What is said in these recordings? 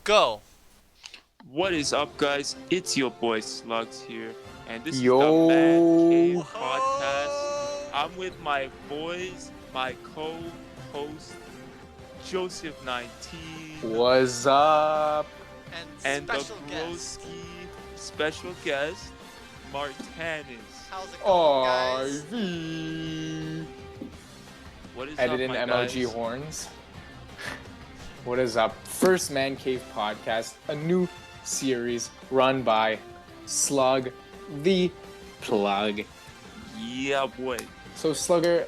Go. What is up, guys? It's your boy Slugs here, and this is the Mancave Yo. Podcast. Whoa. I'm with my boys, my co-host Joseph19, What's up? And and the special guest. broski special guest Martanis. How's it going, guys? IV. What is Edit up, in my MLG guys? horns. What is up? First Man Cave Podcast, a new series run by Slug the Plug. Yeah, boy. So Slugger,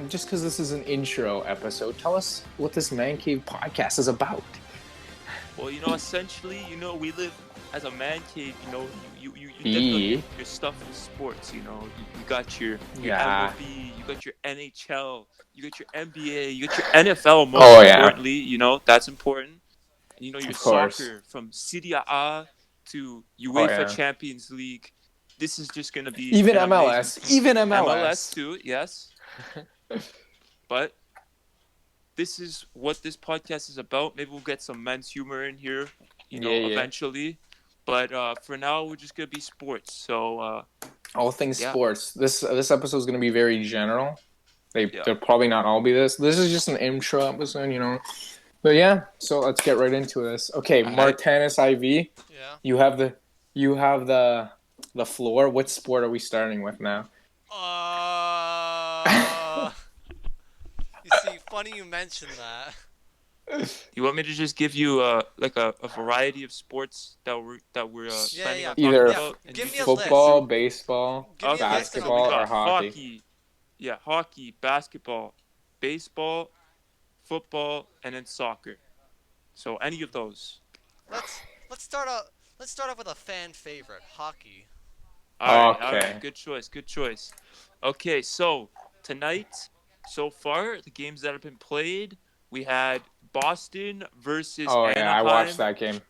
just because this is an intro episode, tell us what this Man Cave Podcast is about. Well, essentially, we live as a man cave. You Yeah. definitely your stuff in sports. You got your Yeah. MLB, you got your NHL, you got your NBA, you got your NFL. Most Oh, yeah. importantly, that's important. And your Of course. soccer from Serie A to UEFA Oh, yeah. Champions League. This is just gonna be Even an MLS. amazing- Even MLS. MLS too. Yes, but. This is what this podcast is about. Maybe we'll get some men's humor in here, Yeah. eventually. But for now, we're just gonna be sports. So All things Yeah. sports. This episode is going to be very general. Yeah. They'll probably not all be this. This is just an intro episode, But yeah, so let's get right into this. Okay, Alright. MartanisIV, Yeah. you have the floor. What sport are we starting with now? You see, funny you mentioned that. you want me to just give you like a variety of sports that we're Yeah, planning yeah. on talking Either about? And Give you me a can- Football, baseball, Give me a list and basketball, I'll or got hockey. Yeah, hockey, basketball, baseball, football, and then soccer. So any of those. Let's start out. Let's start off with a fan favorite, hockey. All Okay. right, good choice. Okay, so tonight, so far, the games that have been played, we had Boston versus Oh Anaheim. yeah, I watched that game. Joe,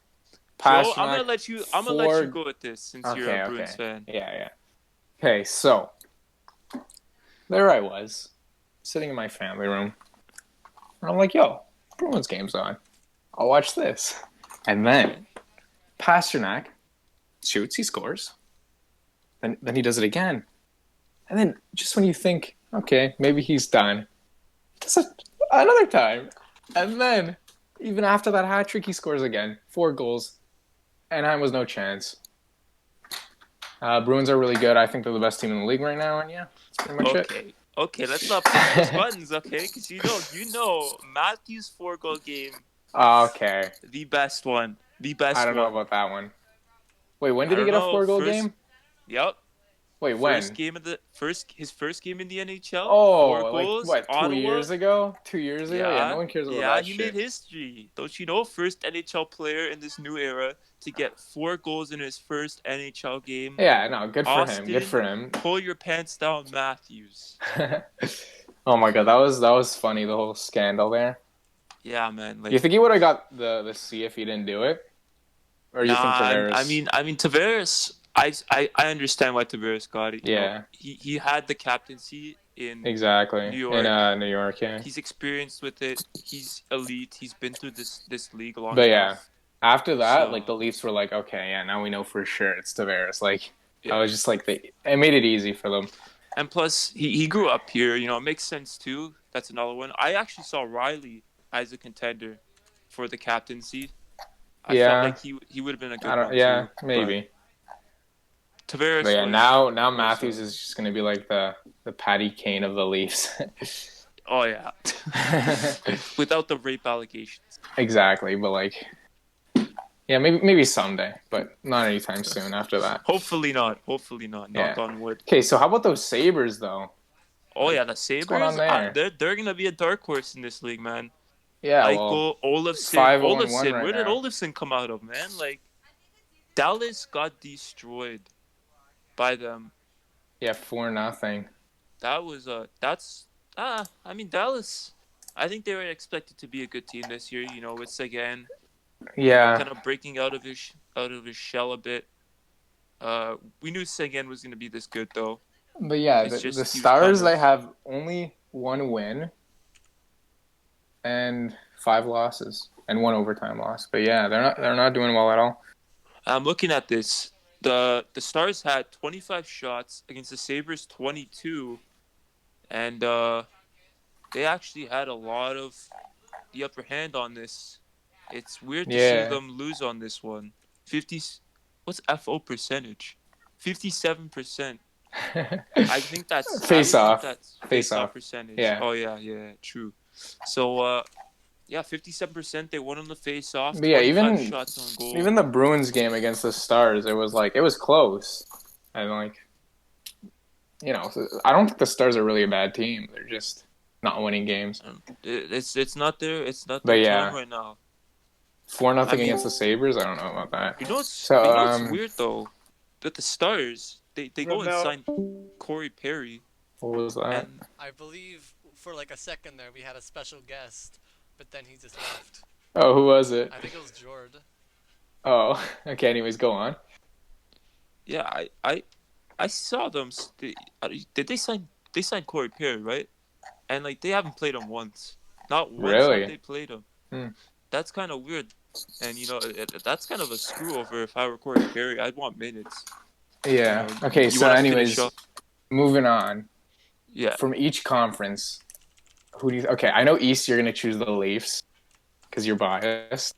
I'm gonna Pasternak, let you go with this since you're a Bruins fan. Yeah. Okay, so there I was, sitting in my family room. And I'm like, yo, Bruins game's on. I'll watch this. And then Pasternak shoots, he scores. Then he does it again. And then just when you think, okay, maybe he's done, he does it another time. And then even after that hat trick, he scores again. 4 goals. Anaheim was no chance. Bruins are really good. I think they're the best team in the league right now. And yeah, that's pretty much it. Okay, let's not push those buttons, okay? Because you know Matthews' 4-goal game, Okay. the best one, the best. I don't know one. about that one. Wait, when did I he get don't a know. 4-goal First- game? Yep. Wait, when? His first game in the NHL. Oh, 4 goals. like what? 2 Ottawa. years ago? 2 years ago? Yeah, no one cares about that he shit. made history. Don't you know? First NHL player in this new era to get 4 goals in his first NHL game. Yeah, no, good for Austin, him. Good for him. Pull your pants down, Matthews. Oh my god, that was funny. The whole scandal there. Yeah, man. Like, You think he would have got the C if he didn't do it, or you think Tavares? I mean, Tavares. I understand why Tavares got it. You Yeah. know, he had the captaincy in Exactly. New York. In New York, yeah. He's experienced with it. He's elite. He's been through this league long But yeah, enough. after that, So- like the Leafs were like, okay, yeah, now we know for sure it's Tavares. Like, Yeah. I was just like, it made it easy for them. And plus, he grew up here. You know, it makes sense too. That's another one. I actually saw Riley as a contender for the captaincy. I Yeah. felt like he would have been a good I don't. one Yeah, too. maybe. But Tavares. But yeah, was- now Matthews is just gonna be like the Patty Kane of the Leafs. Oh yeah. Without the rape allegations. Exactly, but like, yeah, maybe someday, but not anytime soon. After that. Hopefully not. Knock Yeah. on wood. Okay, so how about those Sabres though? Oh yeah, the Sabres. going on there? They're gonna be a dark horse in this league, man. Yeah, well, Eichel, Olafson. 5-0-1 right Where did now. Olafson come out of, man? Like, Dallas got destroyed by them. yeah, 4-0. That was I mean Dallas. I think they were expected to be a good team this year. You know, with Sagan Yeah, kind of breaking out of his shell a bit. We knew Sagan was gonna be this good though. but yeah, It's the just he was Stars kind of- they have only 1 win, and 5 losses and 1 overtime loss. But yeah, they're not doing well at all. I'm looking at this. The Stars had 25 shots against the Sabres 22, and they actually had a lot of the upper hand on this. It's weird to see Yeah. them lose on this one. 50. What's FO percentage? 57%. I think that's Face off face-off percentage. Yeah. Oh yeah, true. So 57% they won on the face-off. But yeah, 25 shots on goal. even the Bruins game against the Stars, it was close, and I don't think the Stars are really a bad team. They're just not winning games. It's not their But time yeah. right now. 4-0 against the Sabres. I don't know about that. You know what's weird though? That the Stars they go and sign Corey Perry. What was that? And I believe for like a second there we had a special guest, but then he just left. Oh, who was it? I think it was Jord. Oh, okay. Anyways, go on. yeah, I saw them. Did they sign? They signed Corey Perry, right? And like they haven't played him once. Not once Really? have they played him. Hmm. That's kind of weird. And that's kind of a screw over. If I were Corey Perry, I'd want minutes. Yeah. You know, Okay. you So, wanna anyways, finish off- moving on Yeah. from each conference. Who do you? Okay, I know East. You're gonna choose the Leafs because you're biased.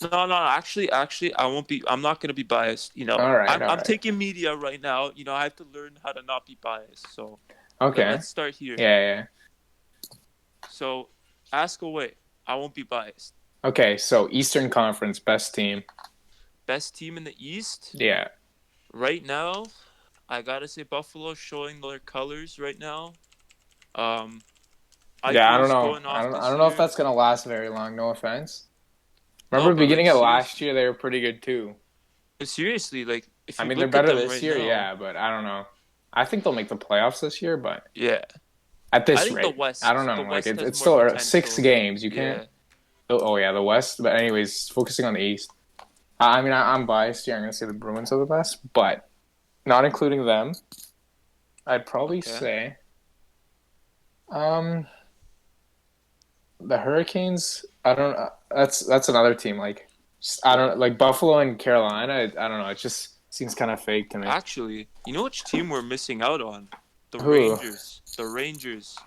No. Actually, I won't be. I'm not gonna be biased. You know, All right, I'm all right. taking media right now. You know, I have to learn how to not be biased. So Okay. let's start here. Yeah. So ask away. I won't be biased. Okay. So Eastern Conference best team. Best team in the East Yeah. right now. I gotta say Buffalo showing their colors right now. I don't Eichel's know. going off I don't this know if year. that's gonna last very long. No offense. No, Remember but, beginning like, of last year, they were pretty good too. Seriously, like if you I mean, they're look at better them this right year, now, yeah, but I don't know. I think they'll make the playoffs this year, but yeah. at this I think rate, the West. I don't know. The Like West has it's more still potential. 6 games. You Yeah. can't. Oh yeah, the West. But anyways, focusing on the East. I mean, I'm biased here. I'm gonna say the Bruins are the best, but not including them, I'd probably Okay. say, the Hurricanes. I don't. That's another team. Like, I don't like Buffalo and Carolina. I don't know. It just seems kind of fake to me. Actually, you know which team we're missing out on? The Who? Rangers. The Rangers.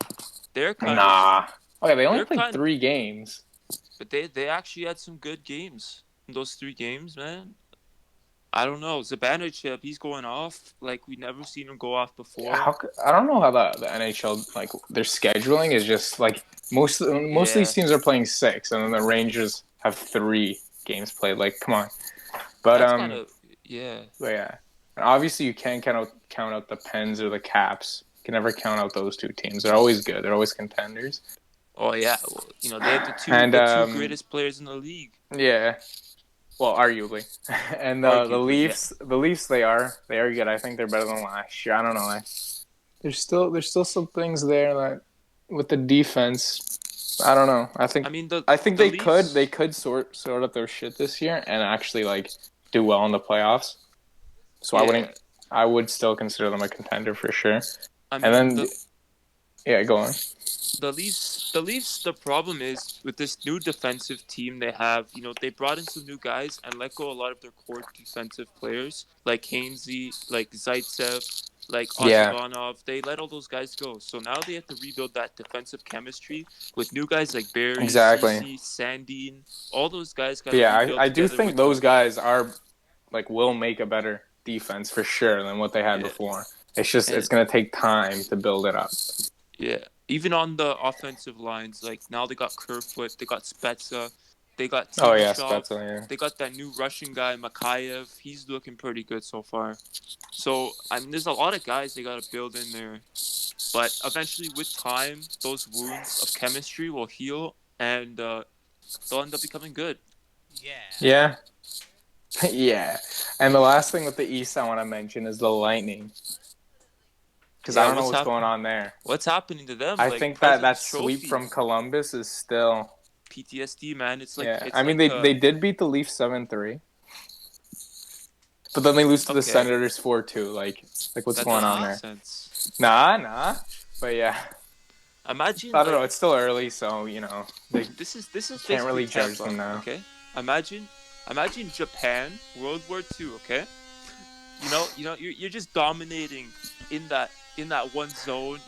They're kind of, Nah. Okay, they only they're played kind- 3 games. but they actually had some good games in those 3 games, man. I don't know. Zibanejad, he's going off like we never seen him go off before. I don't know how the NHL, like, their scheduling is just like most of these teams are playing 6, and then the Rangers have 3 games played. Like, come on. But That's kind of, yeah. but yeah, and obviously you can't count out the Pens or the Caps. You can never count out those 2 teams. They're always good. They're always contenders. Oh yeah, well, you know they have the two And, two greatest players in the league. Yeah. Well, arguably, and the Arguably, Leafs, they are good. I think they're better than last year. I don't know. There's still some things there that with the defense, I don't know. I think the they Leafs, could sort out their shit this year and actually like do well in the playoffs. So Yeah. I would still consider them a contender for sure. I mean, And then yeah, go on. the Leafs. The problem is with this new defensive team they have. You know, they brought in some new guys and let go a lot of their core defensive players, like Hainsey, like Zaitsev, like Yeah. Osivanov. They let all those guys go. So now they have to rebuild that defensive chemistry with new guys like Barry, Exactly. Ceci, Sandin. All those guys got. But yeah, I do think those guys are like will make a better defense for sure than what they had before. It's just it's gonna take time to build it up. Yeah, even on the offensive lines, like now they got Kerfoot, they got Spezza, they got Timashov, Spezza, yeah. they got that new Russian guy Mancave. He's looking pretty good so far. So I mean, there's a lot of guys they got to build in there, but eventually with time, those wounds of chemistry will heal, and they'll end up becoming good. Yeah. Yeah. And the last thing with the East I want to mention is the Lightning. Because I don't know what's going on there. What's happening to them? I Like, think that President's sweep Trophy. from Columbus is still PTSD, man. It's like it's I mean like they did beat the Leafs 7-3. But then they lose to the Okay. Senators 4-2. Like what's that going doesn't on make there? sense. Nah. But yeah. Imagine I don't know. like It's still early, so they this is can't basically really judge Tampa. them now. Okay, imagine Japan, World War II. Okay, you're just dominating in that one zone.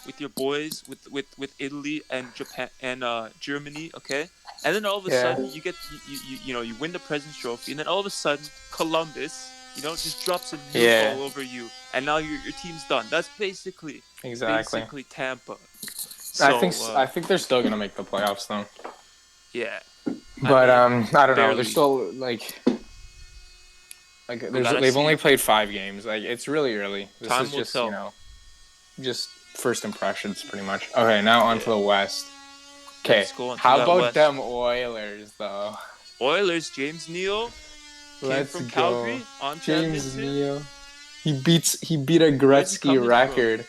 With your boys, with Italy and Japan and Germany. Okay, and then all of a Yeah. sudden you get you win the President's Trophy, and then all of a sudden Columbus just drops a nuke Yeah. all over you, and now your team's done. That's basically Exactly. Tampa. I So think they're still gonna make the playoffs though. yeah, I But mean I don't know. barely. They're still We gotta they've see. only played 5 games. Like it's really early. This Time is will just tell. just first impressions pretty much. Okay, now on to Yeah. the West. Okay, Let's go on to how that about West. them Oilers though? Oilers, James Neal came Let's from go, Calgary on to James Edmonton. Neal. He beat a Where's he Gretzky coming record.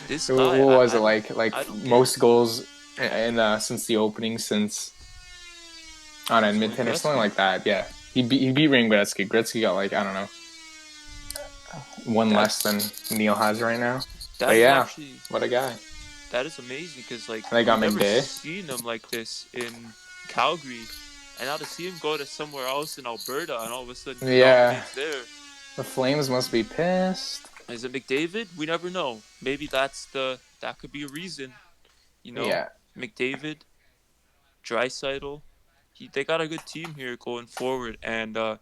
This What guy, was I it don't like get most it. goals since the opening on Since Edmonton or something Gretzky. like that? Yeah, he beat Wayne Gretzky. Gretzky got like I don't know one less than Neil has right now. That But is yeah, actually what a guy. that is amazing because like They got we've never McDay. seen him like this in Calgary, and now to see him go to somewhere else in Alberta and all of a sudden he Yeah. dominates there. The Flames must be pissed. Is it McDavid? We never know. Maybe that could be a reason. Yeah. McDavid, Draisaitl, they got a good team here going forward, and I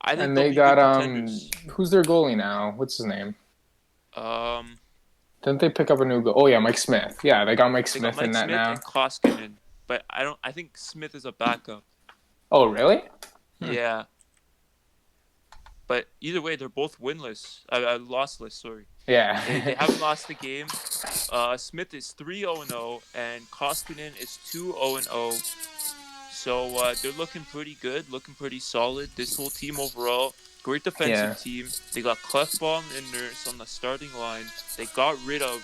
think And they'll they be got good contenders. who's their goalie now? What's his name? Um, Didn't they pick up a new goal? Oh yeah, Mike Smith. Yeah, they got Mike they Smith got Mike in that Smith now. and Koskinen, but I think Smith is a backup. Oh really? Yeah. But either way, they're both winless. Lossless, sorry. Yeah. They haven't lost the game. Smith is 3-0-0, and Koskinen is 2-0-0. So they're looking pretty good, looking pretty solid. This whole team overall, great defensive team. They got Clefbaum and Nurse on the starting line. They got rid of...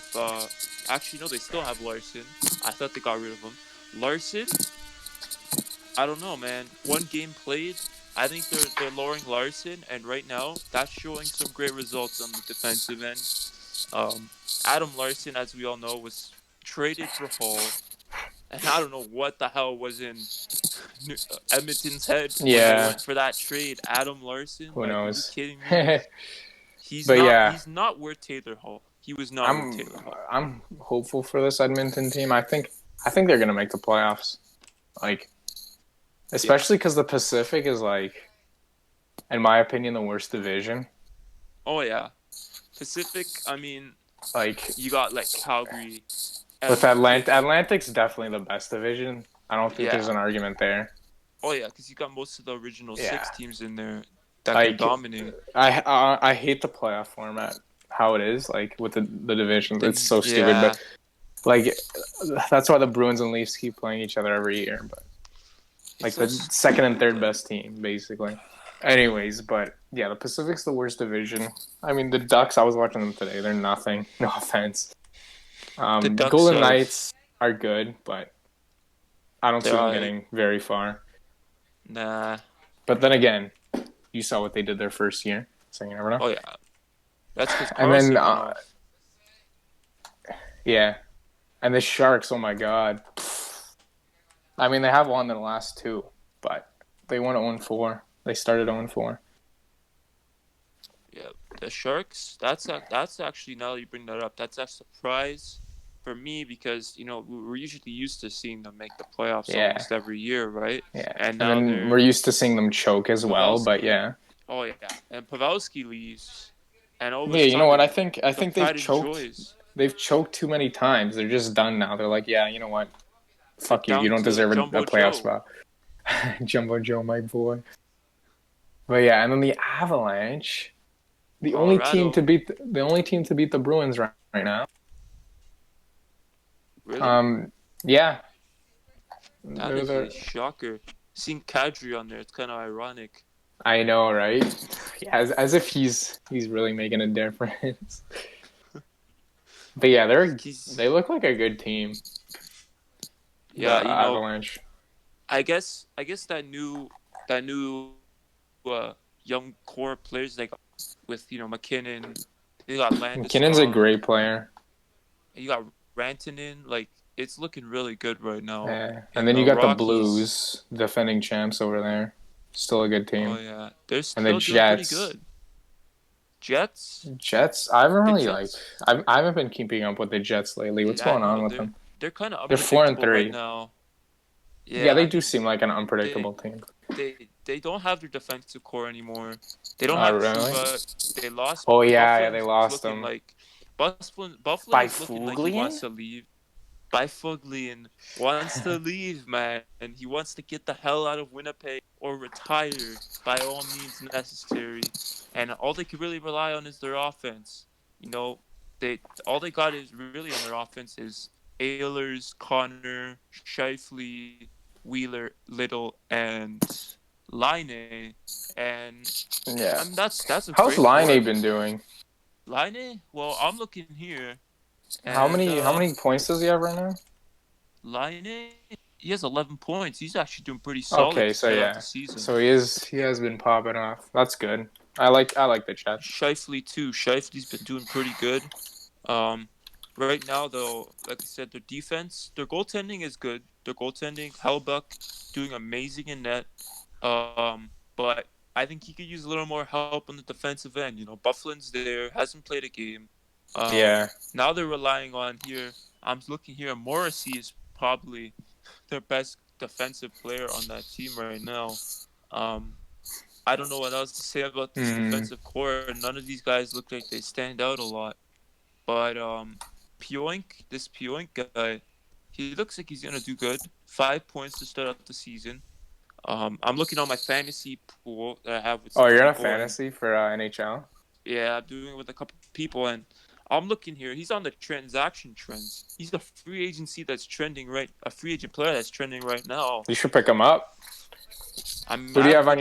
actually, no, they still have Larson. I thought they got rid of him. Larson, I don't know, man. One game played. I think they're lowering Larson, and right now that's showing some great results on the defensive end. Adam Larson, as we all know, was traded for Hall, and I don't know what the hell was in Edmonton's head when they went for that trade. Adam Larson, Who knows? Are you kidding me? He's not worth Taylor Hall. He was not worth Taylor Hall. I'm hopeful for this Edmonton team. I think they're gonna make the playoffs. Like. Especially because the Pacific is, like, in my opinion, the worst division. Oh, yeah. Pacific, I mean, like you got, like, Calgary. With Atlantic's definitely the best division. I don't think there's an argument there. Oh, yeah, because you got most of the original 6 teams in there that like, can dominate. I hate the playoff format, how it is, like, with the divisions. It's so stupid. But, like, that's why the Bruins and Leafs keep playing each other every year, but... Like the second and third best team, basically. Anyways, but yeah, the Pacific's the worst division. I mean, the Ducks, I was watching them today. They're nothing. No offense. The Golden Knights are good, but I don't see them getting very far. Nah. But then again, you saw what they did their first year, so you never know. Oh, yeah. That's because Carlson went off. Yeah. And the Sharks, oh my God. I mean, they have won the last 2, but they won 0-4. They started 0-4. Yeah, the Sharks. That's actually, now that you bring that up, that's a surprise for me because we're usually used to seeing them make the playoffs almost every year, right? Yeah, and then we're used to seeing them choke as well. But yeah. Oh yeah, and Pavelski leaves, and all of a sudden, you know what? I think they've choked. Enjoys. They've choked too many times. They're just done now. They're like, yeah, you know what? Fuck you. You don't deserve a playoff spot. Jumbo Joe, my boy. But yeah, and then the Avalanche, the only team to beat the Bruins right now. Really? Yeah. That is a shocker. Seeing Kadri on there, it's kind of ironic. I know, right? Yeah, as if he's really making a difference. But yeah, they look like a good team. Yeah, Avalanche. I guess that new young core players they got with McKinnon. They got Landeskog. McKinnon's a great player. You got Rantanen. Like, it's looking really good right now. Yeah. And And then the you got the Rockies. Blues, defending champs over there. Still a good Oh team. yeah, they're And the still doing pretty Jets. good. Jets. Jets, I haven't The really Jets. I haven't been keeping up with the Jets lately. What's Yeah, I going on know with them? they're kind of They're 4 and unpredictable right 3. now. Yeah, Yeah, they I do mean seem like an they unpredictable team. they don't have their defensive core anymore. They don't Oh, have really? Truba. They lost Oh yeah, they Bufflin's lost looking them like Bufflin by is looking like he wants Fuglian. to leave. Byfuglian wants to leave, man, and he wants to get the hell out of Winnipeg or retire by all means necessary. And all they can really rely on is their offense. You know, they all they got is really on their offense is Ehlers, Connor, Shifley, Wheeler, Little, and Line. And Yeah. I mean that's a How's great core. I Line mean, been doing? Line. Well, I'm looking here, How and many how many points does he have right now? Line, he has 11 points. He's actually doing pretty solid Okay, to so start out yeah, the season. so he has been popping off. That's good. I like the Jets. Shifley too. Shifley's been doing pretty good. Um, right now though, like I said, their goaltending is good. Their goaltending, Hellbuck doing amazing in net. But I think he could use a little more help on the defensive end. You know, Bufflin's there, hasn't played a game. Yeah, Now they're relying on here. I'm looking here. Morrissey is probably their best defensive player on that team right now. Um, I don't know what else to say about this defensive core. None of these guys look like they stand out a lot. But this Pioink guy, he looks like he's gonna do good. 5 points to start out the season. I'm looking on my fantasy pool that I have with Oh, some you're in a people, and fantasy for NHL? yeah, I'm doing it with a couple people, and I'm looking here. He's on the transaction trends. He's a free agency that's trending a free agent player that's trending right now. You should pick him up. Who do you have on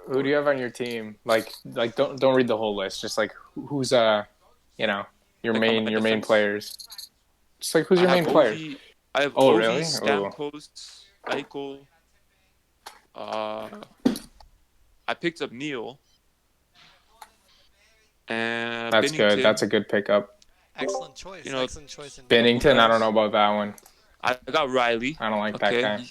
Who do you have on your team? Like don't read the whole list. Just like who's you know, Like on my your main defense? players. Just like who's I your have main player? Ovi. I have Oh, Ovi, really? Ooh. Stamkos, Eichel. I picked up Neil and That's good. Binnington. That's a good pickup. Excellent choice. You know, Excellent choice indeed. couple Bennington, I don't know guys. about that one. I got Riley. I don't like that Okay, guy.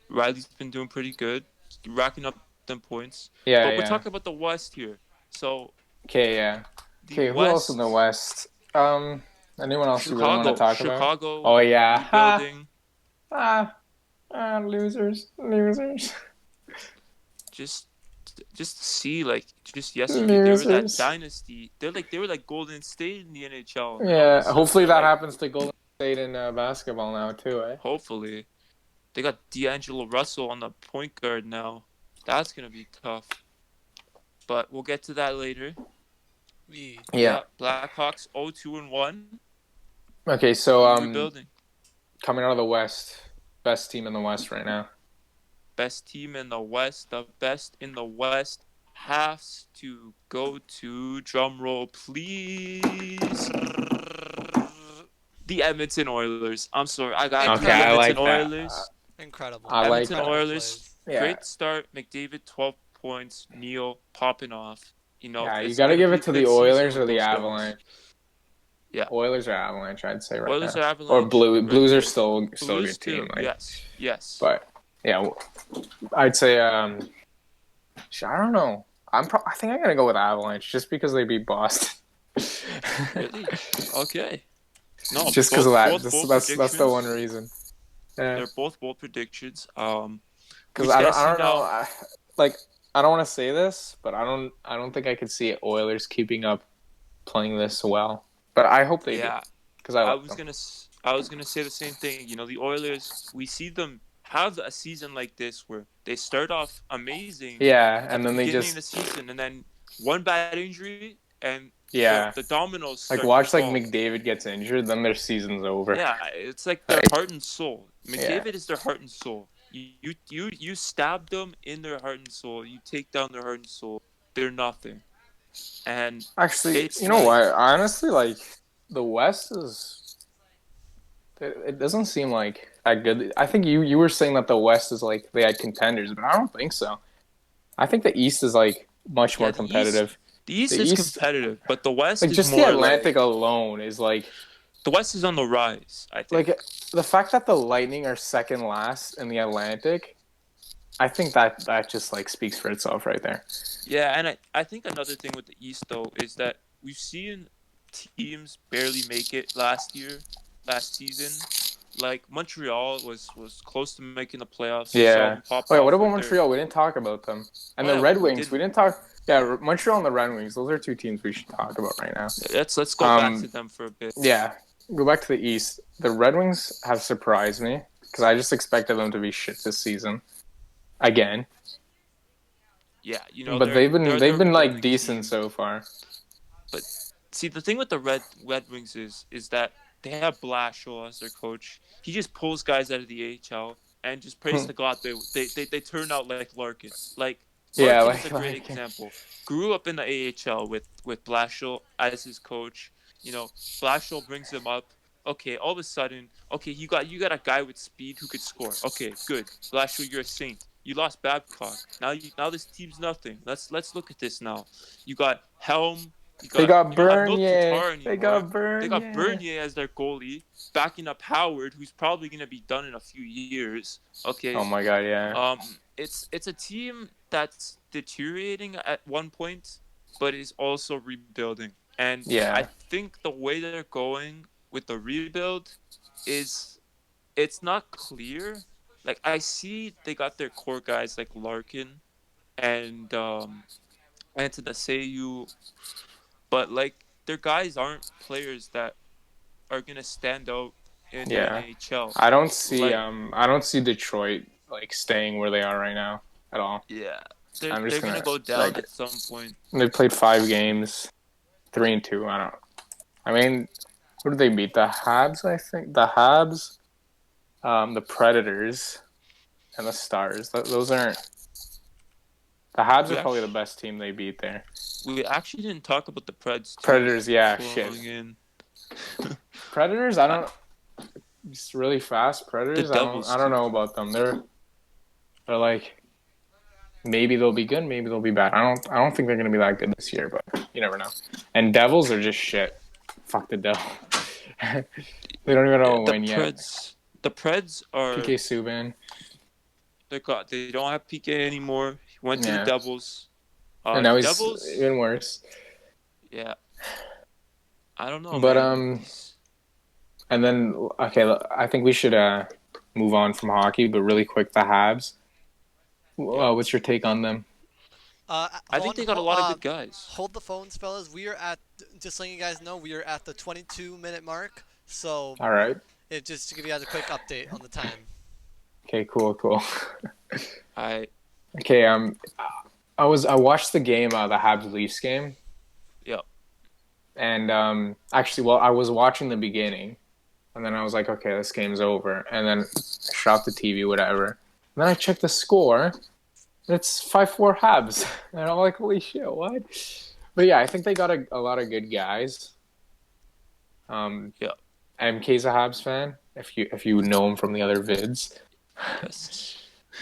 Riley's been doing pretty good, racking up them points. Yeah, But we're yeah. talking about the West here. So Okay, yeah. the Okay, who else in the West? Anyone else you really want to talk about? Chicago, Oh yeah. rebuilding. Losers. Just to see, like, just yesterday they were that Losers. dynasty. They were like Golden State in the NHL. And all of Yeah, a sudden hopefully they're that like, happens to Golden State in basketball now too, eh? hopefully they got D'Angelo Russell on the point guard now. That's gonna be tough. But we'll get to that later. Yeah. Blackhawks 0-2-1. Okay, so Rebuilding. coming out of the West, best team in the West right now. Best team in the West. The best in the West has to go to, drum roll please, the Edmonton Oilers. I'm sorry, I got Okay, I like Oilers. Incredible. I like Edmonton that. Oilers. Yeah. Great start. McDavid 12 points. Neil popping off. You know, Yeah, you it's got to gonna give be it to a the good season Oilers with or the those guys. Avalanche. Yeah. Oilers or Avalanche, I'd say right Oilers now. or Avalanche. Or Blues are there. still a Blues good team. too. Like, Yes. But yeah, I'd say I don't know. I think I'm gonna go with Avalanche just because they beat Boston. Really? Okay. No, just because of that. both That's the one reason. Yeah. They're both bold predictions. Because I don't know. I don't want to say this, but I don't think I could see Oilers keeping up playing this well. But I hope they do. Because I was gonna say the same thing. You know, the Oilers. We see them have a season like this where they start off amazing. Yeah, at and the then they beginning just of the season, and then one bad injury, and the dominoes. Like start watch to like fall. McDavid gets injured, then their season's over. Yeah, it's like their heart and soul. McDavid is their heart and soul. You stab them in their heart and soul. You take down their heart and soul. They're nothing. And actually, you know what? Honestly, like the West is. It doesn't seem like that good. I think you were saying that the West is like they had contenders, but I don't think so. I think the East is like much more competitive. The East is competitive, but the West like is just more the Atlantic alone is like The West is on the rise, I think. Like, the fact that the Lightning are second last in the Atlantic, I think that just, like, speaks for itself right there. Yeah, and I think another thing with the East, though, is that we've seen teams barely make it last season. Like, Montreal was close to making the playoffs. You saw Yeah. them pop Wait, off what about with Montreal? We didn't talk about them. And Oh, the yeah, Red we Wings, we didn't. didn't talk. Yeah, Montreal and the Red Wings, those are two teams we should talk about right now. Let's go back to them for a bit. Yeah, go back to the East. The Red Wings have surprised me because I just expected them to be shit this season. Again. Yeah, but they've been like rebuilding decent team. so far. But see, the thing with the Red Wings is that they have Blashill as their coach. He just pulls guys out of the AHL and just prays to God they turn out like Larkin. Like Larkin is a great example. Grew up in the AHL with Blashill as his coach. Blashill brings him up. Okay, all of a sudden, you got a guy with speed who could score. Okay, good. Blashill, you're a saint. You lost Babcock. Now this team's nothing. Let's look at this now. You got Helm. They got Bernier. They got Bernier. They got Bernier as their goalie, backing up Howard, who's probably gonna be done in a few years. Okay. Oh my God, yeah. It's a team that's deteriorating at one point, but is also rebuilding. And I think the way they're going with the rebuild it's not clear. Like, I see they got their core guys like Larkin and Antanaseu, but like their guys aren't players that are gonna stand out in the NHL. I don't see Detroit like staying where they are right now at all. Yeah, they're gonna go down at some point. They played 5 games, 3-2. I mean, who did they beat? The Habs, I think. The Habs, the Predators, and the Stars. Those aren't. The Habs are probably the best team they beat there. We actually didn't talk about the Preds. Predators, yeah, shit. Predators, I don't. Just really fast. Predators, I don't know about them. They're like, maybe they'll be good, maybe they'll be bad. I don't think they're gonna be that good this year, but you never know. And Devils are just shit. Fuck the Devils. They don't even know when yet. The Preds are PK Subban. They don't have PK anymore. He went to the Devils. And now he's even worse. Yeah. I don't know. But and then I think we should move on from hockey, but really quick, the Habs. What's your take on them? I think they got a lot of good guys. Hold the phones, fellas. We are just letting you guys know, we are at the 22-minute mark. So, all right. Just to give you guys a quick update on the time. Okay, cool. Okay. I watched the game, the Habs Leafs game. Yep. And actually, I was watching the beginning, and then I was like, okay, this game's over, and then I shot the TV, whatever. And then I checked the score. It's 5-4 Habs. And I'm like, holy shit, what? But yeah, I think they got a lot of good guys. Yeah. MK's a Habs fan, if you know him from the other vids. Yes.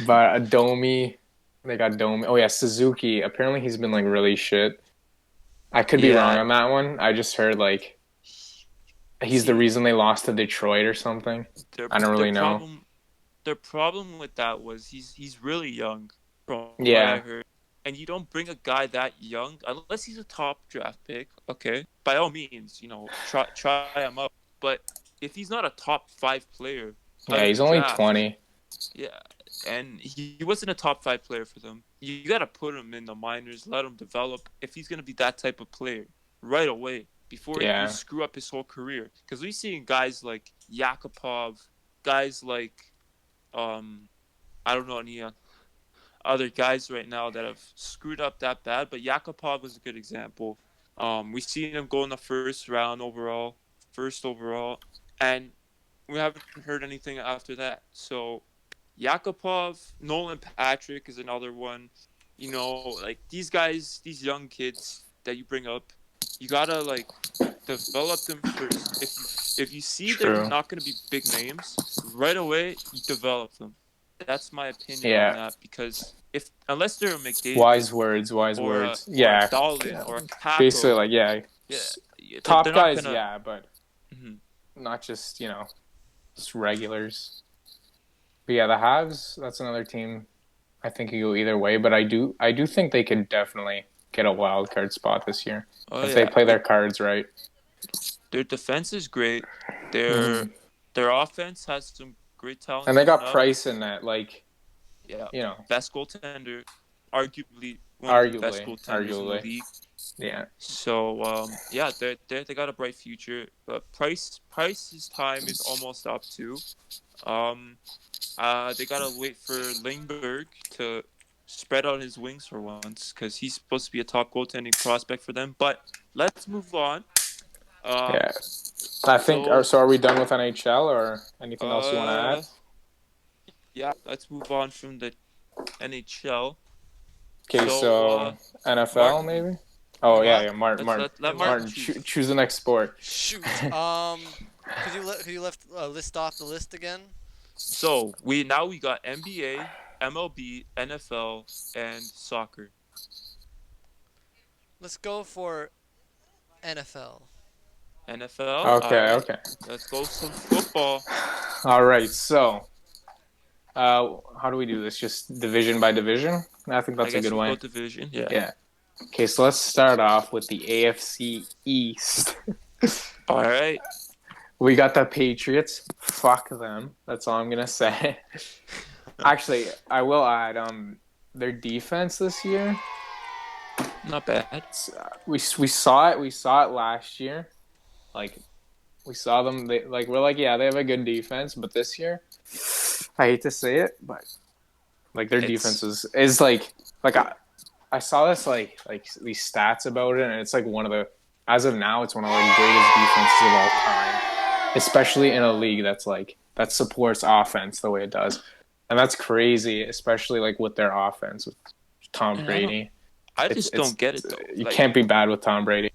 But they got Domi. Oh yeah, Suzuki. Apparently he's been like really shit. I could be wrong on that one. I just heard like he's the reason they lost to Detroit or something. I don't really know. Their problem with that was he's really young. From what I heard. And you don't bring a guy that young unless he's a top draft pick. Okay, by all means, try him up. But if he's not a top 5 player, he's only 20. Yeah, and he wasn't a top 5 player for them. You got to put him in the minors, let him develop. If he's gonna be that type of player right away before you screw up his whole career, because we've seen guys like Yakupov, guys like I don't know any other guys right now that have screwed up that bad, but Yakupov was a good example. We've seen him go in the first overall, and we haven't heard anything after that. So Yakupov, Nolan Patrick is another one. Like these guys, these young kids that you bring up, you gotta like develop them first. If you see they're not gonna be big names right away, you develop them. That's my opinion on that, because unless they're a McDavid, wise words, or a Dahlin, or a Kako, basically like top guys, but not just just regulars. But yeah, the Habs. That's another team. I think could go either way, but I do think they could definitely get a wild card spot this year Oh if they yeah, play their cards right. their defense is great. Mhm. Their offense has some great talent And they coming got up. Price in that, Yeah, you know, best goaltender, arguably one of the best arguably, goaltenders in the league. yeah. So yeah, they got a bright future. But Price's time is almost up too. Um, they gotta wait for Lindbergh to spread out his wings for once, because he's supposed to be a top goaltending prospect for them. But let's move on. Yeah. I think. So So are we done with NHL or anything else you want to add? uh, yeah, let's move on from the NHL. Okay, So so NFL Martin, maybe. Oh yeah, What? yeah. Martin, let's Martin, let Wait, what? Martin Martin. choose. Choose the next sport. Shoot. Could you list off the list again? So we got NBA, MLB, NFL, and soccer. Let's go for NFL. NFL. All Okay, right. okay. Let's go some football. All right. So, how do we do this? Just division by division? I think I that's a guess good we'll go way. division. Yeah. Yeah. Okay, so let's start off with the AFC East. All right. We got the Patriots. Fuck them. That's all I'm gonna say. Actually, I will add their defense this year. Not bad. We saw it. We saw it last year. Like we saw them. We're like, yeah, they have a good defense. But this year, I hate to say it, but their defense is I saw this these stats about it, and it's one of the, as of now, it's one of the greatest defenses of all time, especially in a league that supports offense the way it does, and that's crazy, especially with their offense with Tom Brady. I just don't get it though. You can't be bad with Tom Brady.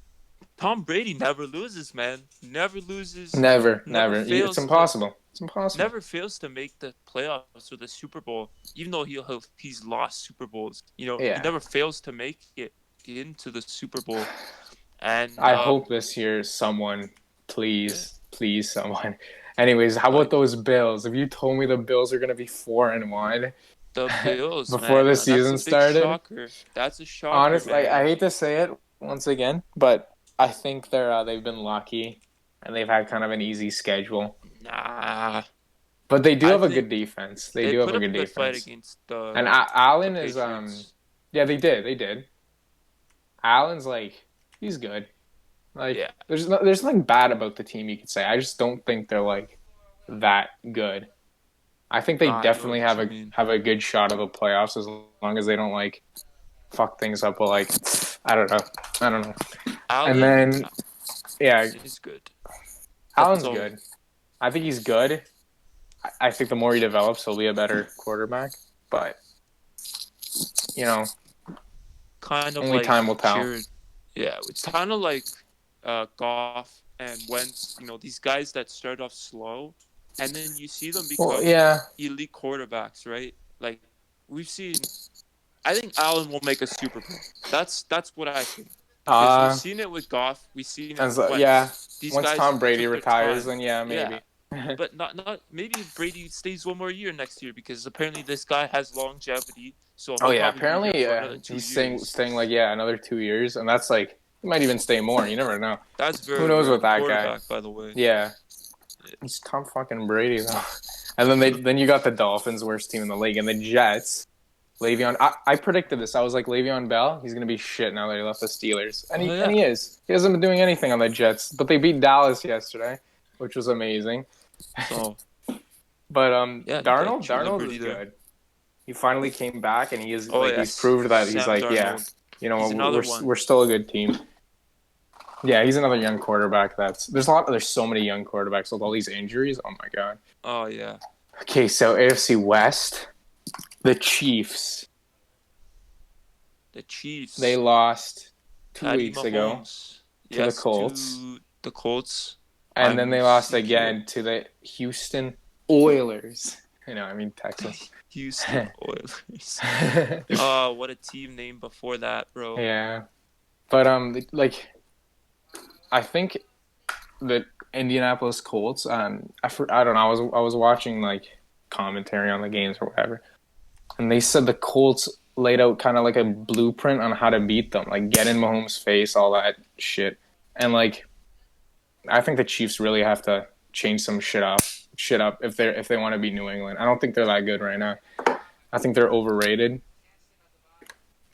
Tom Brady never loses, man. Never loses. Never. Fails It's impossible. It's impossible. Never fails to make the playoffs or the Super Bowl, even though he's lost Super Bowls. He never fails to make it into the Super Bowl. And I hope this year someone, please, someone. Anyways, how about those Bills? If you told me the Bills are gonna be 4-1, the Bills before the season started, shocker. That's a shocker. Honestly, man. I hate to say it once again, but I think they've been lucky, and they've had kind of an easy schedule. Nah. But they do have a good defense. They do have a good defense. Fight against and Allen is Patriots. Yeah, they did. Allen's he's good. There's nothing bad about the team you could say. I just don't think they're that good. I think they definitely have a good shot of the playoffs as long as they don't fuck things up. Well, I don't know. Allen, and then he's good. Allen's good. I think he's good. I think the more he develops, he'll be a better quarterback. But kind of only time will tell. Yeah, it's kind of like Goff and Wentz. These guys that start off slow, and then you see them become elite quarterbacks, right? We've seen. I think Allen will make a Super Bowl. That's what I think. We've seen it with Goff. We've seen it with Wentz. These once guys Tom Brady took their retires, time. then maybe. Yeah. But not maybe if Brady stays one more year next year, because apparently this guy has longevity. So apparently he's staying another 2 years, and that's he might even stay more. You never know. That's very who knows rare with that guy. By the way. Yeah, he's Tom fucking Brady though. And then you got the Dolphins, worst team in the league, and the Jets. Le'Veon, I predicted this. I was like, Le'Veon Bell, he's gonna be shit now that he left the Steelers, and he is. He hasn't been doing anything on the Jets, but they beat Dallas yesterday, which was amazing. So, but Darnold is good. He finally came back, and he is he's proved that he's we're still a good team. Yeah, he's another young quarterback. There's so many young quarterbacks with all these injuries. Oh my god. Oh yeah. Okay, so AFC West, the Chiefs. They lost 2 weeks ago to the Colts. The Colts. And then they lost again to the Houston Oilers. Texas. Houston Oilers. What a team name before that, bro. Yeah. But I think that Indianapolis Colts. I don't know. I was watching like commentary on the games or whatever, and they said the Colts laid out kind of like a blueprint on how to beat them, like get in Mahomes' face, all that shit, and like I think the Chiefs really have to change some shit up if they want to beat New England. I don't think they're that good right now. I think they're overrated.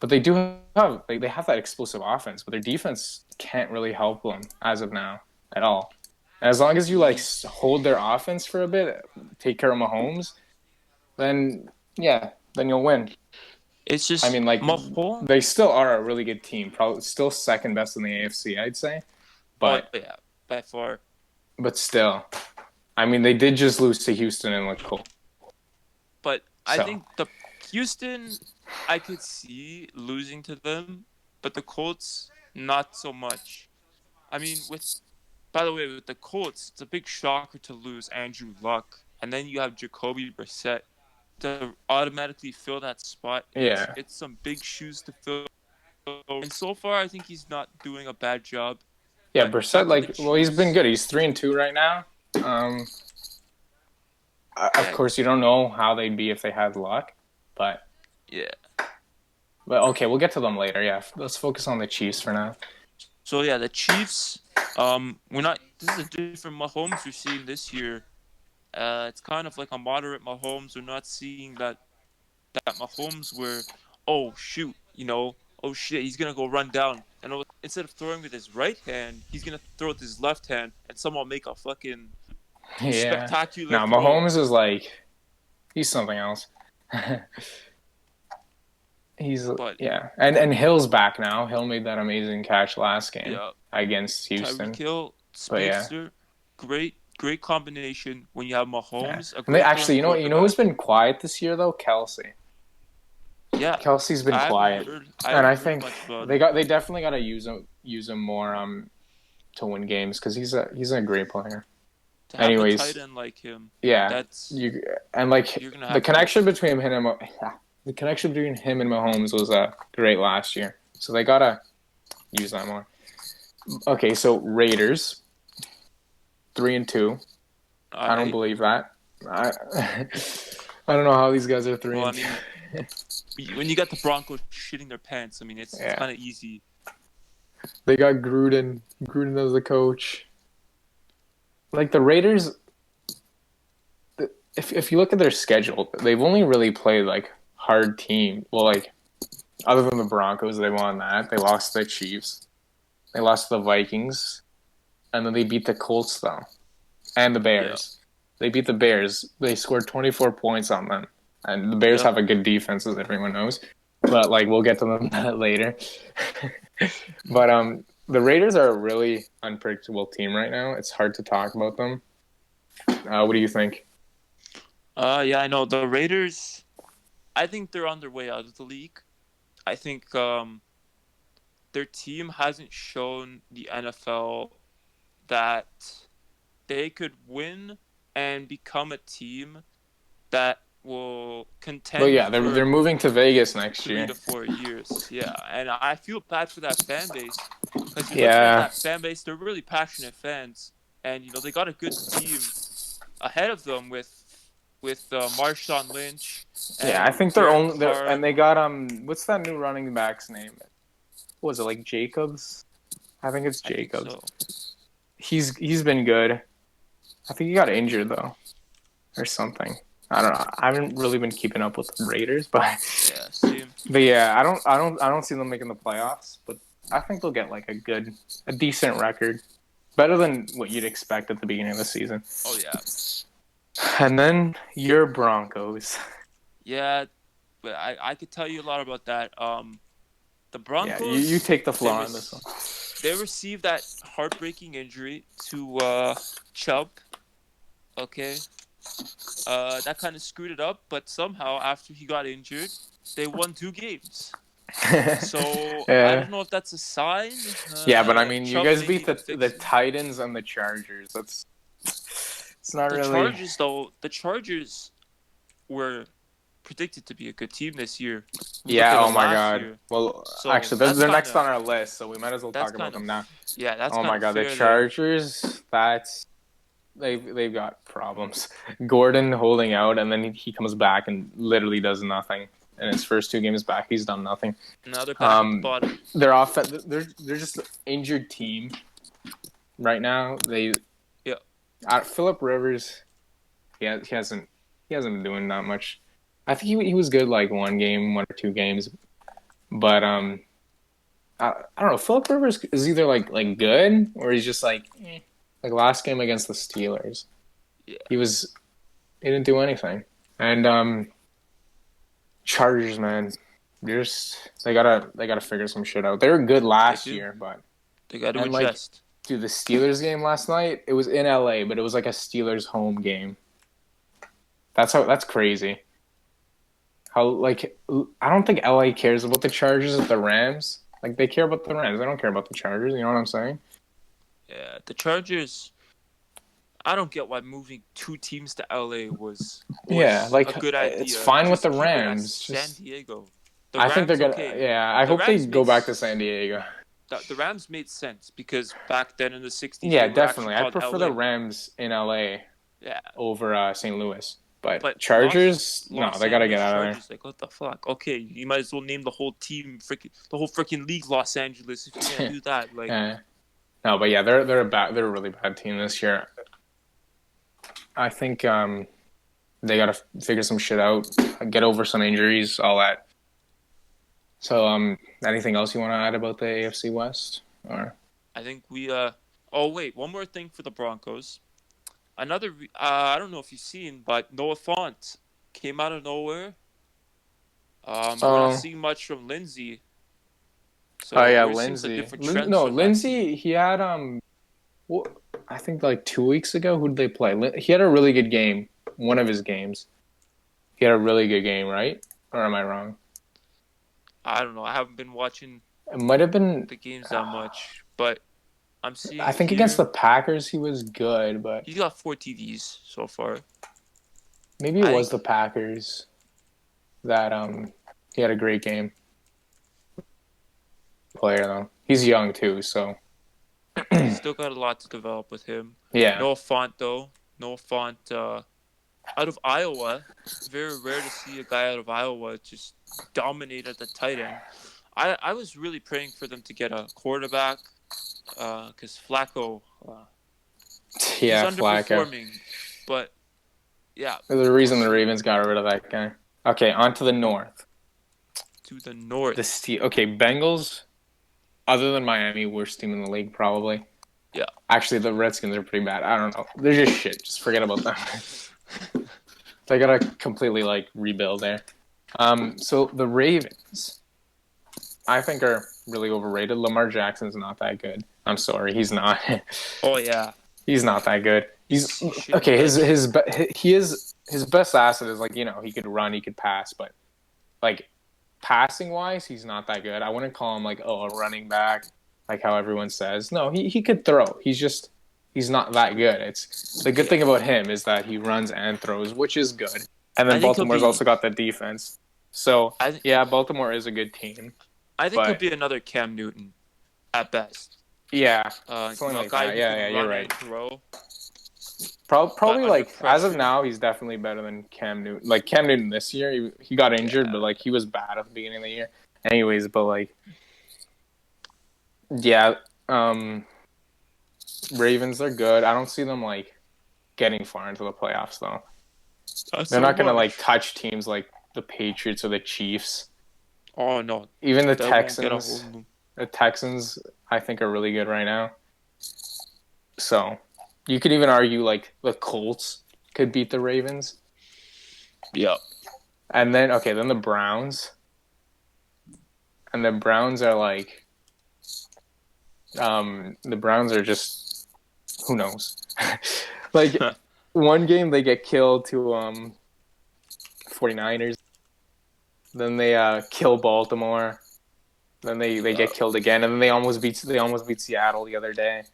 But they do have they have that explosive offense, but their defense can't really help them as of now at all. And as long as you like hold their offense for a bit, take care of Mahomes, then yeah, then you'll win. It's just I mean, like Mahomes. they still are a really good team, probably still second best in the AFC, I'd say. But Yeah, by far. but still, I mean, they did just lose to Houston and look cool. But I So. think the Houston, I could see losing to them, but the Colts, not so much. I mean, by the way, with the Colts, it's a big shocker to lose Andrew Luck, and then you have Jacoby Brissett to automatically fill that spot. Yeah. It's some big shoes to fill. And so far, I think he's not doing a bad job. Yeah, But Brissett, back to the well, he's been Chiefs. good. He's 3-2 right now. Of course, you don't know how they'd be if they had luck, but Yeah. okay, we'll get to them later. Yeah, let's focus on the Chiefs for now. So yeah, the Chiefs. We're not. This is a different Mahomes we're seeing this year. It's kind of like a moderate Mahomes. We're not seeing that Mahomes where, oh shoot, oh shit, he's gonna go run down, and instead of throwing with his right hand, he's gonna throw with his left hand and somehow make a fucking spectacular No, throw. Mahomes is like, he's something else. And Hill's back now. Hill made that amazing catch last game against Houston. Tyreek Hill, But Pecster, great combination when you have Mahomes. And they actually, you know who's been quiet this year though? Kelsey. Yeah, Kelsey's been quiet, and I think they definitely got to use him more to win games because he's a great player. To have Anyways, a tight end like him, the connection between him and Mahomes was great last year, so they gotta use that more. Okay, so Raiders 3-2. I don't believe that. I don't know how these guys are 3-2. Well, I mean, when you got the Broncos shitting their pants, I mean, it's kind of easy. They got Gruden as the coach. Like the Raiders, if you look at their schedule, they've only really played like hard team. Well, like other than the Broncos, they won that. They lost to the Chiefs. They lost to the Vikings, and then they beat the Colts though, and the Bears. Yeah. They beat the Bears. They scored 24 points on them. And the Bears have a good defense, as everyone knows. But, like, we'll get to them later. But the Raiders are a really unpredictable team right now. It's hard to talk about them. What do you think? Yeah, I know. The Raiders, I think they're on their way out of the league. I think their team hasn't shown the NFL that they could win and become a team that will contend. Well, yeah, they're moving to Vegas next year. 3 to 4 years, yeah. And I feel bad for that fan base because you look at that fan base, they're really passionate fans, and they got a good team ahead of them with Marshawn Lynch. Yeah, I think and they got what's that new running back's name? What was it, like Jacobs? I think it's Jacobs. So. He's been good. I think he got injured though, or something. I don't know. I haven't really been keeping up with the Raiders, but yeah, same. But yeah, I don't see them making the playoffs, but I think they'll get like a decent record, better than what you'd expect at the beginning of the season. Oh yeah. And then your Broncos. Yeah, but I could tell you a lot about that. The Broncos. Yeah, you take the floor on this one. They received that heartbreaking injury to Chubb. Okay. That kind of screwed it up, but somehow after he got injured, they won 2 games. So I don't know if that's a sign. Yeah, but I mean, you guys beat the Titans and the Chargers. It's not really. The Chargers were predicted to be a good team this year. Yeah. Look at Oh them my last God. year. Well, So actually, that's they're next kinda, on our list, so we might as well that's talk about kind them of, now. yeah, that's Oh kind my of God, the fair there. Chargers. They've got problems. Gordon holding out, and then he comes back and literally does nothing. In his first 2 games back, he's done nothing. Now they're back at the bottom. They're just an injured team right now. Phillip Rivers, he hasn't been doing that much. I think he was good like 1 or 2 games, but I don't know. Phillip Rivers is either like good or he's just like like last game against the Steelers. Yeah. He didn't do anything. And Chargers, man, they gotta figure some shit out. They were good last year, but they got to and like adjust. dude, the Steelers game last night, it was in LA, but it was like a Steelers home game. That's crazy. How like I don't think LA cares about the Chargers at the Rams. Like they care about the Rams. They don't care about the Chargers, you know what I'm saying? Yeah, the Chargers. I don't get why moving 2 teams to LA was like a good idea. it's fine with Just the keep it at Rams. San Diego. The I think they're Rams, gonna. okay. Yeah, I The hope they Rams go made back to San Diego. The Rams made sense because back then in the 60s, Yeah, they were definitely. actually I called prefer LA. the Rams in LA Yeah, over St. Louis. But Los Chargers, no, they gotta get Angeles out of there. Chargers, like what the fuck? Okay, you might as well name the whole team, the whole freaking league, Los Angeles. If you can't do that, like, No, but yeah, they're a really bad team this year. I think they gotta figure some shit out, get over some injuries, all that. So anything else you want to add about the AFC West? Or I think we. Oh wait, one more thing for the Broncos. Another. I don't know if you've seen, but Noah Fant came out of nowhere. We're not seeing much from Lindsey. So we're seeing some Lindsey. different trends. No, from that Lindsey. team. He had I think like 2 weeks ago. Who did they play? He had a really good game. One of his games. He had a really good game, right? Or am I wrong? I don't know. I haven't been watching It might have been the games that much, but I'm seeing. I think against the Packers he was good, but he's got 4 TDs so far. maybe it was the Packers that he had a great game. Player though, he's young too, so He's still got a lot to develop with him. yeah. Noah Fant though. Noah Fant out of Iowa. Very rare to see a guy out of Iowa just dominate at the tight end. I was really praying for them to get a quarterback because Flacco. He's underperforming, Flacco. But yeah. The reason the Ravens got rid of that guy. Okay, on to the north. To the north. Bengals. Other than Miami, worst team in the league probably. Yeah. Actually, the Redskins are pretty bad. I don't know. They're just shit. Just forget about them. They gotta completely rebuild there. So the Ravens, I think, are really overrated. Lamar Jackson's not that good. I'm sorry, he's not. Oh yeah. He's not that good. He's okay. His best asset is he could run, he could pass, but passing wise, he's not that good. I wouldn't call him a running back, like how everyone says. No, he could throw. He's not that good. It's the good thing about him is that he runs and throws, which is good. And then Baltimore's also got the defense. So Baltimore is a good team. I think he'll be another Cam Newton, at best. Yeah, something like that. Yeah, you're right. Throw. Probably as of now, he's definitely better than Cam Newton. Like Cam Newton this year, he got injured, but he was bad at the beginning of the year. Anyways, but Ravens are good. I don't see them getting far into the playoffs though. They're not gonna touch teams like the Patriots or the Chiefs. Oh no! Even the Texans. The Texans, I think, are really good right now. So you could even argue the Colts could beat the Ravens. Yep. And then the Browns. And the Browns are the Browns are just, who knows? One game they get killed to 49ers. Then they kill Baltimore. Then they get killed again, and then they almost beat Seattle the other day.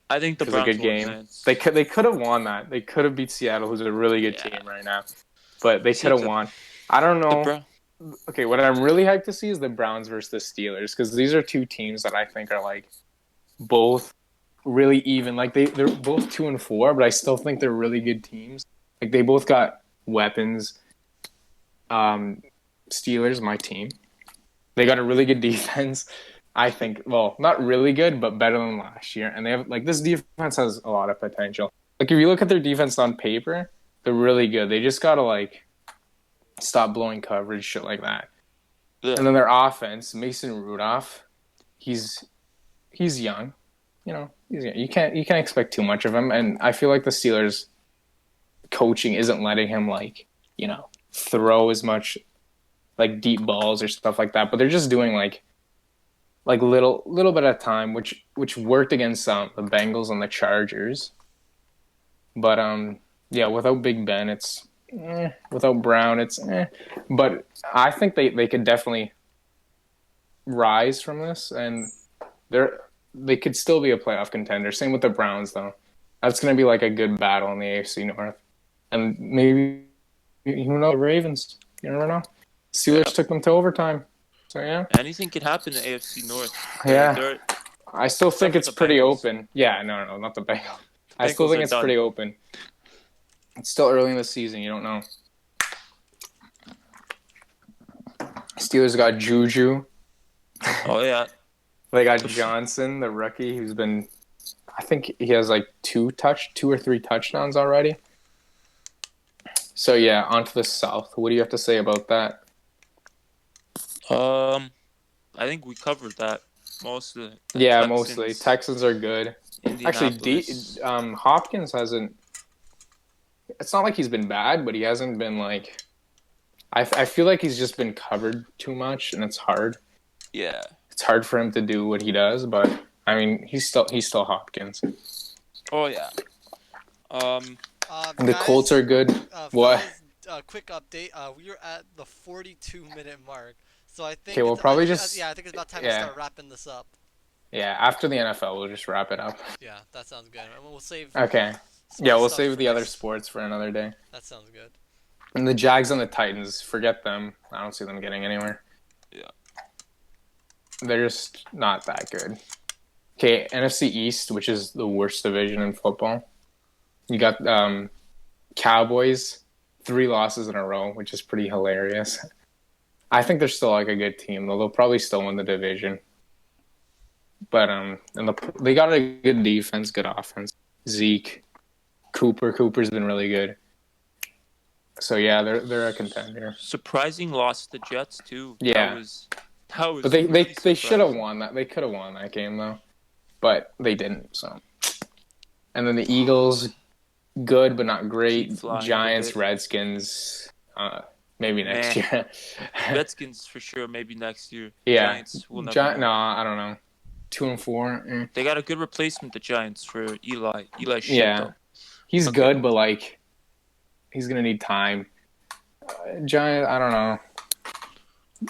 I think the Browns a good game. Advance. They could have won that. They could have beat Seattle, who's a really good team right now. But they could have won. I don't The know. Okay, what I'm really hyped to see is the Browns versus the Steelers, because these are two teams that I think are like both really even. Like they're both 2-4, but I still think they're really good teams. Like they both got weapons. Steelers, my team, they got a really good defense. I think, well, not really good, but better than last year. And they have like this defense has a lot of potential. Like if you look at their defense on paper, they're really good. They just gotta like stop blowing coverage, shit like that. Yeah. And then their offense, Mason Rudolph, he's young. You know, he's young. You can't expect too much of him. And I feel like the Steelers coaching isn't letting him like, you know, throw as much like deep balls or stuff like that. But they're just doing like little bit at a time, which worked against the Bengals and the Chargers. But yeah, without Big Ben, it's without Brown, it's But I think they could definitely rise from this, and they could still be a playoff contender. Same with the Browns, though. That's going to be like a good battle in the AFC North, and maybe who knows, the Ravens. You never know. Steelers took them to overtime, so yeah. Anything can happen in the AFC North. Yeah. I still think it's pretty Bengals. open. Yeah, no, not the Bengals. I Bengals still think are it's done. pretty open. It's still early in the season. You don't know. Steelers got Juju. Oh yeah. They got Johnson, the rookie, who's been. I think he has like 2 or 3 touchdowns already. So yeah, on to the South. What do you have to say about that? I think we covered that most of the Yeah, Texans, mostly Texans are good. Actually, Hopkins hasn't. It's not like he's been bad, but he hasn't been like. I feel like he's just been covered too much, and it's hard. Yeah, it's hard for him to do what he does. But I mean, he's still Hopkins. Oh yeah. The Colts are good. What? Quick update. We are at the 42-minute mark, so I think. Okay, we'll probably I think it's about time to start wrapping this up. Yeah, after the NFL, we'll just wrap it up. Yeah, that sounds good. And we'll save. Okay. Yeah, we'll save the other sports for another day. That sounds good. And the Jags and the Titans, forget them. I don't see them getting anywhere. Yeah. They're just not that good. Okay, NFC East, which is the worst division in football. You got Cowboys, 3 losses in a row, which is pretty hilarious. I think they're still like a good team, though. They'll probably still win the division. But they got a good defense, good offense. Zeke, Cooper's been really good. So yeah, they're a contender. Surprising loss to the Jets too. Yeah, that was. But they should have won that. They could have won that game though, but they didn't. So, and then the Eagles, good but not great. Giants, Redskins, maybe next year. Redskins for sure, maybe next year. Yeah, Giants will never. No, I don't know. 2-4. They got a good replacement, the Giants, for Eli. Eli shit, yeah, though. He's good, but like. He's going to need time. Giants, I don't know.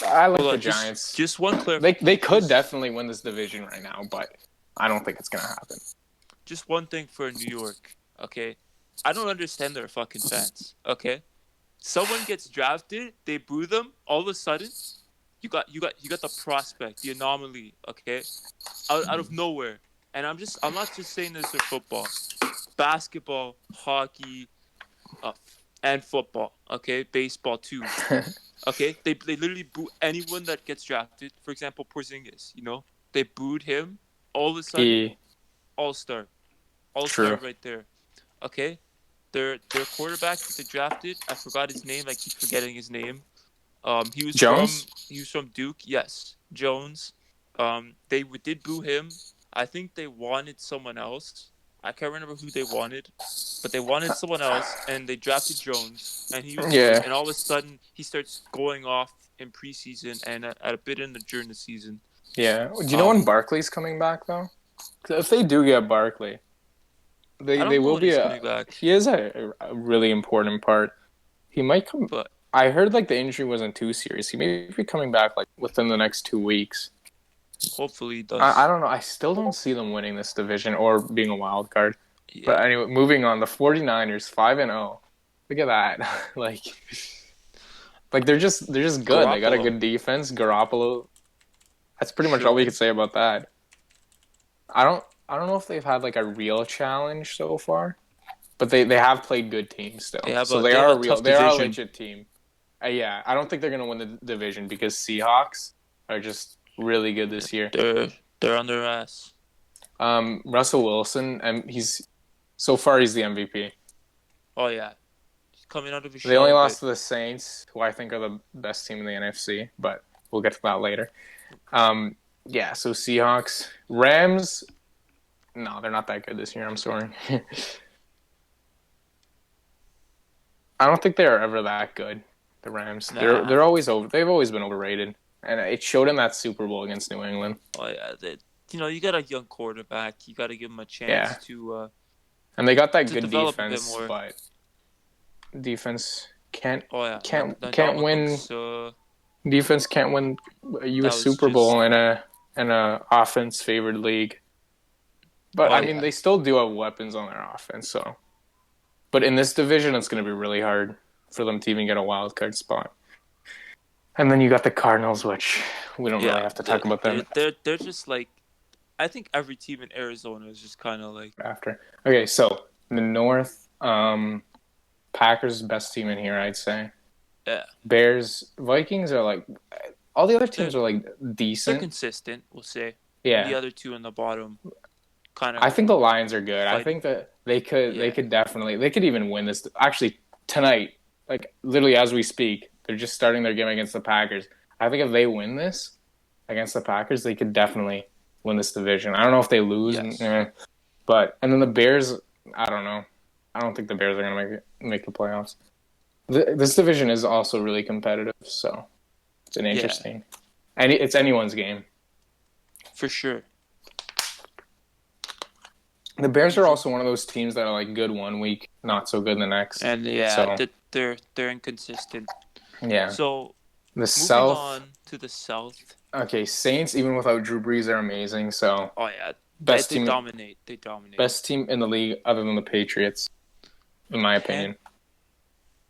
I like the Giants. Just one clarification. They could definitely win this division right now, but I don't think it's going to happen. Just one thing for New York, okay? I don't understand their fucking fans, okay? Someone gets drafted, they boo them, all of a sudden, you got the prospect, the anomaly, okay? Out of nowhere. And I'm not just saying this for football. Basketball, hockey, and football, okay? Baseball too, okay? They literally boo anyone that gets drafted. For example, Porzingis, you know? They booed him. All of a sudden, all-star right there, okay? Their quarterback that they drafted, I forgot his name. I keep forgetting his name. He was from Duke. Yes, Jones. They did boo him. I think they wanted someone else. I can't remember who they wanted, but they wanted someone else, and they drafted Jones, and he was good, and all of a sudden he starts going off in preseason and at a bit during the season. Yeah. Do you know when Barkley's coming back though? Because if they do get Barkley, they will be he is a really important part. He might come. But I heard like the injury wasn't too serious. He may be coming back like within the next 2 weeks. Hopefully he does. I don't know. I still don't see them winning this division or being a wild card. Yeah. But anyway, moving on. The 49ers, 5-0. Look at that. Like, Like they're just good. They got a Garoppolo. good defense. Garoppolo. That's pretty much all we Chilling. could say about that. I don't know if they've had like a real challenge so far, but they have played good teams still. They have So a they they have are a a real tough they are a division. legit team. Yeah, I don't think they're gonna win the division because Seahawks are just really good this year. They're on their ass. Russell Wilson, and he's the MVP. Oh yeah, he's coming out of his They only shell a lost bit. to the Saints, who I think are the best team in the NFC, but we'll get to that later. Yeah, so Seahawks, Rams. No, they're not that good this year. I'm sorry. I don't think they are ever that good. The Rams. Nah. They're always over. They've always been overrated, and it showed in that Super Bowl against New England. Oh yeah, you got a young quarterback. You got to give him a chance to And they got that good develop a bit defense, more. but defense can't Then win. Cooks, Defense can't win a That U.S. was Super just- Bowl in a offense favored league. But Oh, I mean, yeah. they still do have weapons on their offense. So, but in this division, it's going to be really hard for them to even get a wild card spot. And then you got the Cardinals, which we don't really have to talk about them They're just like, I think every team in Arizona is just kind of like after. Okay, so the North, Packers best team in here, I'd say. Yeah. Bears, Vikings are like all the other teams are like they're decent. consistent. We'll say. Yeah. The other two in the bottom, kind of. I think the Lions are good. I Fight. think that they could Yeah. they could even win this. Actually, tonight, like literally as we speak, they're just starting their game against the Packers. I think if they win this against the Packers, they could definitely win this division. I don't know if they lose, Yes. but and then the Bears, I don't know. I don't think the Bears are gonna make the playoffs. This division is also really competitive, so it's an interesting. And it's anyone's game. For sure. The Bears are also one of those teams that are like good one week, not so good the next. And they're inconsistent. Yeah. So The moving South. on to the South. Okay, Saints even without Drew Brees are amazing. So Oh yeah, best they team, dominate. They dominate. best team in the league other than the Patriots, in my opinion.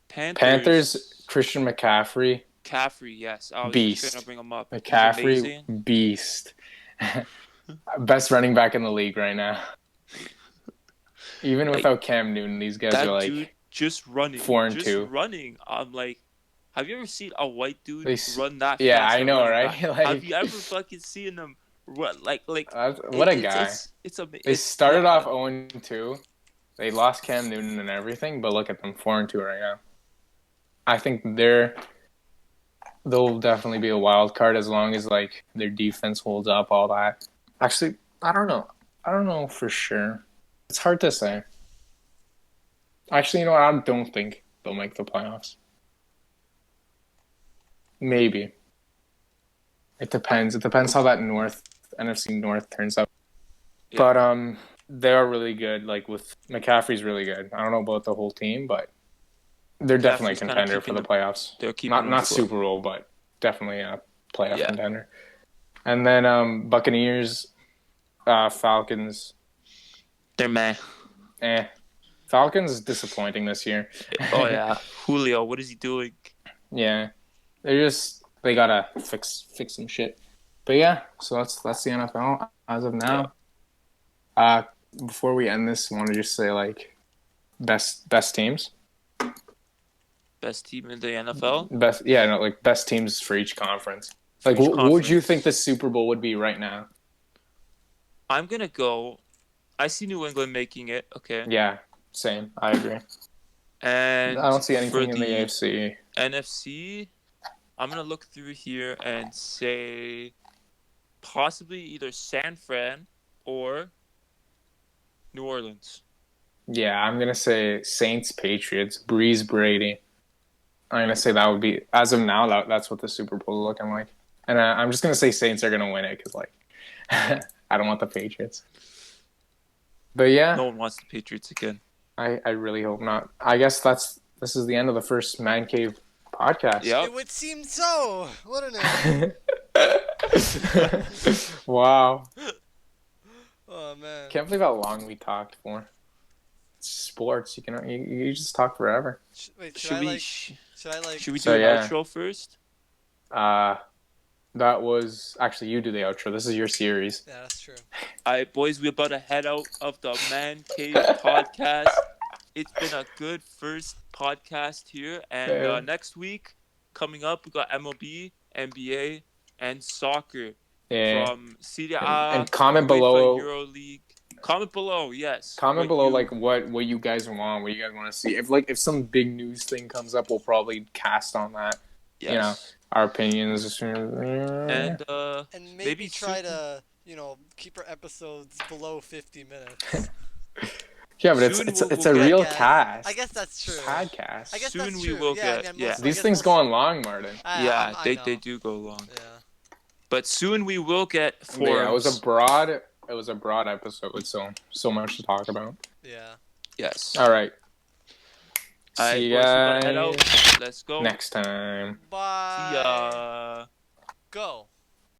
Panthers. Christian McCaffrey, McCaffrey, yes. I was beast. just gonna bring him up. He's McCaffrey, amazing. beast. Best running back in the league right now. Even Like, without Cam Newton, these guys That are like dude just running. 4-2. Running. I'm like, have you ever seen a white dude They run that yeah, fast? I know, right? Like, have you ever fucking seen him run like what a guy. It's amazing. They started off 0-2. They lost Cam Newton and everything, but look at them, 4-2 right now. I think they'll definitely be a wild card as long as like their defense holds up, all that. Actually, I don't know. I don't know for sure. It's hard to say. Actually, you know what? I don't think they'll make the playoffs. Maybe. It depends. It depends how that NFC North turns out. Yeah. But they're really good. Like with McCaffrey's really good. I don't know about the whole team, but they're definitely a McCaffrey's kinda contender for keeping the playoffs. They're keeping them Not afloat. Super Bowl, but definitely a playoff Yeah. contender. And then Buccaneers, Falcons. They're meh. Falcons is disappointing this year. Oh yeah, Julio. What is he doing? Yeah, they gotta fix some shit. But yeah, so that's the NFL as of now. Before we end this, I want to just say like best teams. Best team in the NFL. Best teams for each conference. Like, each what would you conference. think the Super Bowl would be right now? I'm gonna go. I see New England making it. Okay. Yeah, same. I agree. And I don't see for anything in the AFC. NFC, I'm gonna look through here and say possibly either San Fran or New Orleans. Yeah, I'm gonna say Saints, Patriots, Breeze, Brady. I'm gonna say that would be as of now. That's what the Super Bowl is looking like, and I'm just gonna say Saints are gonna win it because like I don't want the Patriots. But yeah, No one wants the Patriots again. I really hope not. I guess this is the end of the first Mancave podcast. Yep. It would seem so. Wouldn't it? Wow. Oh man. Can't believe how long we talked for. It's sports. You just talk forever. Wait, should Should I we? like? Should Should I Should we do So, an yeah. outro first? That was actually you do the outro. This is your series. Yeah, that's true. All right, boys, we're about to head out of the Mancave Podcast. It's been a good first podcast here. And Yeah. next week, coming up, we got MLB, NBA, and soccer Yeah. from Serie A, And comment UEFA below. EuroLeague. Comment below, yes. Comment what below you- like what you guys want, what you guys want to see. If some big news thing comes up, we'll probably cast on that. Yes. You know, our opinions. And And maybe maybe try soon- to, keep our episodes below 50 minutes. Yeah, but soon it's we'll a get- real I guess. cast. I guess that's true. Podcast. I guess Soon that's we true. will yeah, get- I mean, yeah. I These guess things we'll go on long, Martin. yeah, I they know. do go long. Yeah. But soon we will get But forums. yeah, it was a broad episode with so much to talk about. Yeah. Yes. All right. All right, See you boys, we gotta head guys out. Let's go. next time. Bye. See ya. Go.